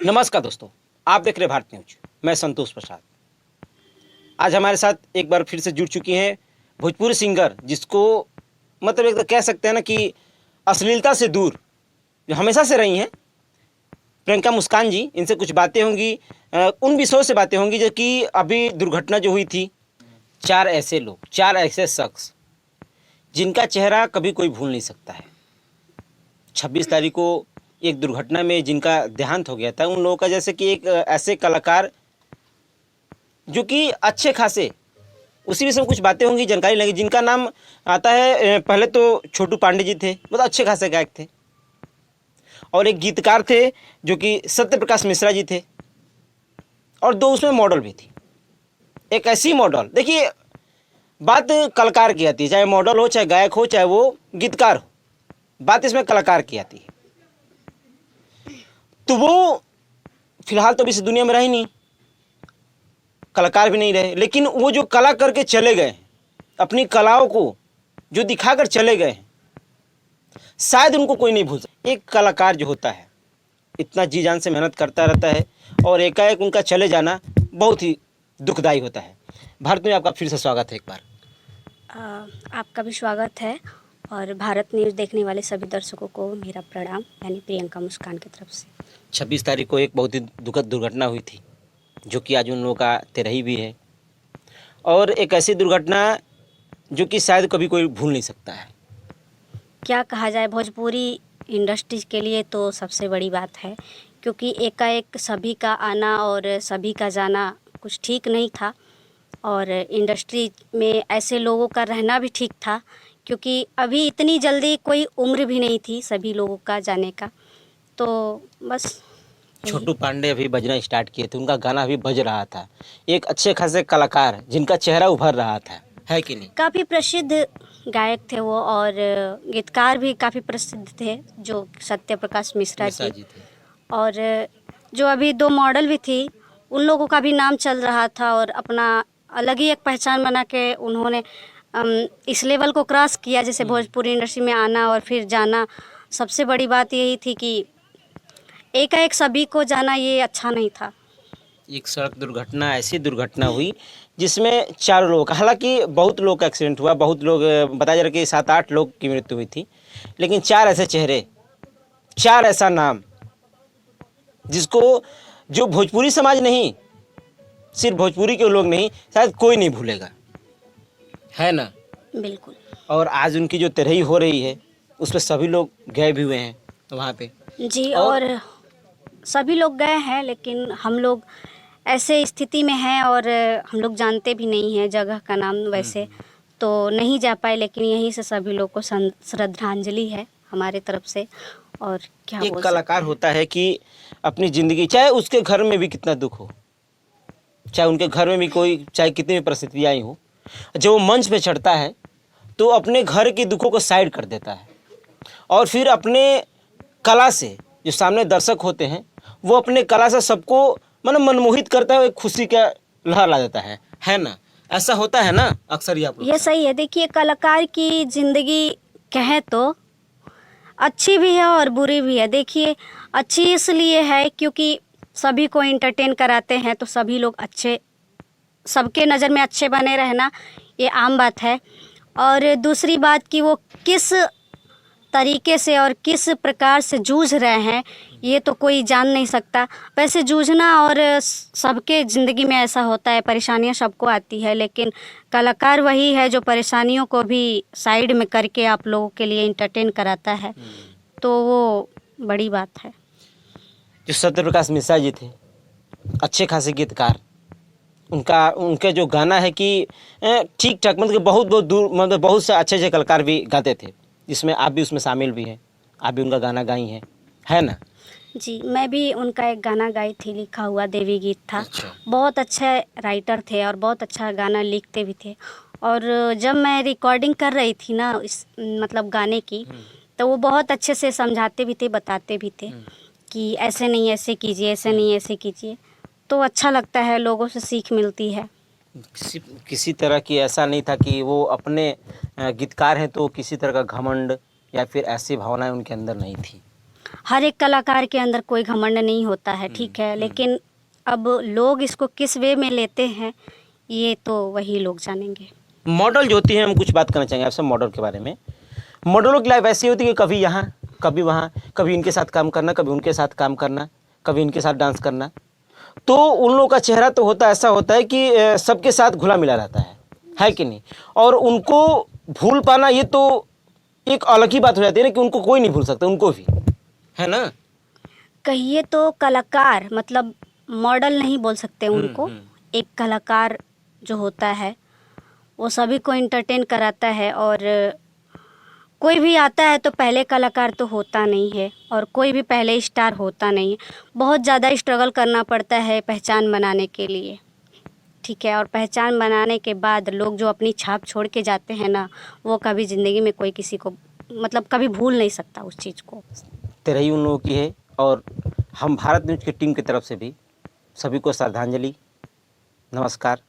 नमस्कार दोस्तों, आप देख रहे भारत न्यूज। मैं संतोष प्रसाद। आज हमारे साथ एक बार फिर से जुड़ चुकी हैं भोजपुरी सिंगर, जिसको मतलब एक तो कह सकते हैं ना कि अश्लीलता से दूर जो हमेशा से रही हैं, प्रियंका मुस्कान जी। इनसे कुछ बातें होंगी, उन विषयों से बातें होंगी जो कि अभी दुर्घटना जो हुई थी। चार ऐसे लोग, चार ऐसे शख्स जिनका चेहरा कभी कोई भूल नहीं सकता है। 26 तारीख को एक दुर्घटना में जिनका देहांत हो गया था, उन लोगों का जैसे कि एक ऐसे कलाकार जो कि अच्छे खासे, उसी विषय में कुछ बातें होंगी, जानकारी लगी। जिनका नाम आता है, पहले तो छोटू पांडे जी थे, मतलब अच्छे खासे गायक थे, और एक गीतकार थे जो कि सत्य प्रकाश मिश्रा जी थे, और दो उसमें मॉडल भी थी। एक ऐसी मॉडल, देखिए बात कलाकार की आती है, चाहे मॉडल हो, चाहे गायक हो, चाहे वो गीतकार हो, बात इसमें कलाकार की आती है। तो वो फिलहाल तो अभी इस दुनिया में रही नहीं, कलाकार भी नहीं रहे, लेकिन वो जो कला करके चले गए, अपनी कलाओं को जो दिखाकर चले गए, शायद उनको कोई नहीं भूल सकता। एक कलाकार जो होता है इतना जी जान से मेहनत करता रहता है, और एकाएक उनका चले जाना बहुत ही दुखदाई होता है। भारत में आपका फिर से स्वागत है एक बार। आपका भी स्वागत है, और भारत न्यूज़ देखने वाले सभी दर्शकों को मेरा प्रणाम, यानी प्रियंका मुस्कान की तरफ से। 26 तारीख को एक बहुत ही दुखद दुर्घटना हुई थी, जो कि आज उन लोगों का तेरही भी है, और एक ऐसी दुर्घटना जो कि शायद कभी कोई भूल नहीं सकता है। क्या कहा जाए, भोजपुरी इंडस्ट्री के लिए तो सबसे बड़ी बात है, क्योंकि एकाएक सभी का आना और सभी का जाना कुछ ठीक नहीं था, और इंडस्ट्री में ऐसे लोगों का रहना भी ठीक था, क्योंकि अभी इतनी जल्दी कोई उम्र भी नहीं थी सभी लोगों का जाने का। तो बस छोटू पांडे अभी बजना स्टार्ट किए थे, उनका गाना अभी बज रहा था। एक अच्छे खासे कलाकार जिनका चेहरा उभर रहा था, है कि नहीं? काफ़ी प्रसिद्ध गायक थे वो, और गीतकार भी काफ़ी प्रसिद्ध थे, जो सत्य प्रकाश मिश्रा जी थे। और जो अभी दो मॉडल भी थी, उन लोगों का भी नाम चल रहा था, और अपना अलग ही एक पहचान बना के उन्होंने इस लेवल को क्रॉस किया, जैसे भोजपुरी इंडस्ट्री में आना और फिर जाना। सबसे बड़ी बात यही थी कि एकाएक सभी को जाना ये अच्छा नहीं था। एक सड़क दुर्घटना, ऐसी दुर्घटना हुई जिसमें 4 लोग, हालांकि बहुत लोग का एक्सीडेंट हुआ, बहुत लोग, बताया जा रहा है कि 7-8 लोग की मृत्यु हुई थी, लेकिन 4 ऐसे चेहरे, 4 ऐसा नाम, जिसको जो भोजपुरी समाज नहीं, सिर्फ भोजपुरी के लोग नहीं, शायद कोई नहीं भूलेगा, है ना? बिल्कुल। और आज उनकी जो तेरही हो रही है, उस पर सभी लोग गए भी हुए हैं वहाँ पे। जी, और सभी लोग गए हैं, लेकिन हम लोग ऐसे स्थिति में हैं, और हम लोग जानते भी नहीं हैं जगह का नाम वैसे, तो नहीं जा पाए, लेकिन यहीं से सभी लोग को श्रद्धांजलि है हमारे तरफ से। और क्या एक बोल कलाकार सकते हैं। होता है कि अपनी ज़िंदगी, चाहे उसके घर में भी कितना दुख हो, चाहे उनके घर में भी कोई, चाहे कितनी भी परिस्थितियाँ आई हो, जब वो मंच पे चढ़ता है तो अपने घर के दुखों को साइड कर देता है, और फिर अपने कला से जो सामने दर्शक होते हैं, वो अपने कला से सबको मतलब मनमोहित करता है, एक खुशी का लहर ला देता है ना? ऐसा होता है ना अक्सर ही आप लोग। ये सही है। देखिए, कलाकार की ज़िंदगी कहें तो अच्छी भी है और बुरी भी है। देखिए, अच्छी इसलिए है क्योंकि सभी को एंटरटेन कराते हैं, तो सभी लोग अच्छे, सबके नज़र में अच्छे बने रहना ये आम बात है। और दूसरी बात कि वो किस तरीके से और किस प्रकार से जूझ रहे हैं, ये तो कोई जान नहीं सकता। वैसे जूझना और सबके ज़िंदगी में ऐसा होता है, परेशानियां सबको आती है, लेकिन कलाकार वही है जो परेशानियों को भी साइड में करके आप लोगों के लिए एंटरटेन कराता है, तो वो बड़ी बात है। जो सत्य प्रकाश मिश्रा जी थे, अच्छे खासे गीतकार, उनके जो गाना है कि ठीक ठाक, मतलब कि बहुत बहुत दूर, मतलब बहुत से अच्छे अच्छे कलाकार भी गाते थे, जिसमें आप भी उसमें शामिल भी हैं, आप भी उनका गाना गाई हैं, है ना? जी, मैं भी उनका एक गाना गाई थी, लिखा हुआ देवी गीत था। अच्छा। बहुत अच्छे राइटर थे और बहुत अच्छा गाना लिखते भी थे, और जब मैं रिकॉर्डिंग कर रही थी ना इस मतलब गाने की, तो वो बहुत अच्छे से समझाते भी थे, बताते भी थे कि ऐसे नहीं ऐसे कीजिए, ऐसे नहीं ऐसे कीजिए, तो अच्छा लगता है, लोगों से सीख मिलती है। किसी तरह की ऐसा नहीं था कि वो अपने गीतकार हैं तो किसी तरह का घमंड या फिर ऐसी भावनाएं उनके अंदर नहीं थी। हर एक कलाकार के अंदर कोई घमंड नहीं होता है, ठीक है, लेकिन अब लोग इसको किस वे में लेते हैं ये तो वही लोग जानेंगे। मॉडल जो होती है, हम कुछ बात करना चाहेंगे आपसे मॉडल के बारे में। मॉडलों की लाइफ ऐसी होती है कि कभी यहाँ कभी वहाँ, कभी इनके साथ काम करना, कभी उनके साथ काम करना, कभी इनके साथ डांस करना। तो उन लोगों का चेहरा तो होता ऐसा होता है कि सबके साथ घुला मिला रहता है कि नहीं। और उनको भूल पाना ये तो एक अलग ही बात हो जाती है ना, कि उनको कोई नहीं भूल सकता, उनको भी, है ना। कहिए तो कलाकार, मतलब मॉडल नहीं बोल सकते उनको, एक कलाकार जो होता है वो सभी को एंटरटेन कराता है। और कोई भी आता है तो पहले कलाकार तो होता नहीं है, और कोई भी पहले स्टार होता नहीं है। बहुत ज़्यादा स्ट्रगल करना पड़ता है पहचान बनाने के लिए, ठीक है। और पहचान बनाने के बाद लोग जो अपनी छाप छोड़ के जाते हैं ना, वो कभी ज़िंदगी में कोई किसी को मतलब कभी भूल नहीं सकता उस चीज़ को। तेरा ही उन लोगों की है। और हम भारत न्यूज़ की टीम की तरफ से भी सभी को श्रद्धांजलि, नमस्कार।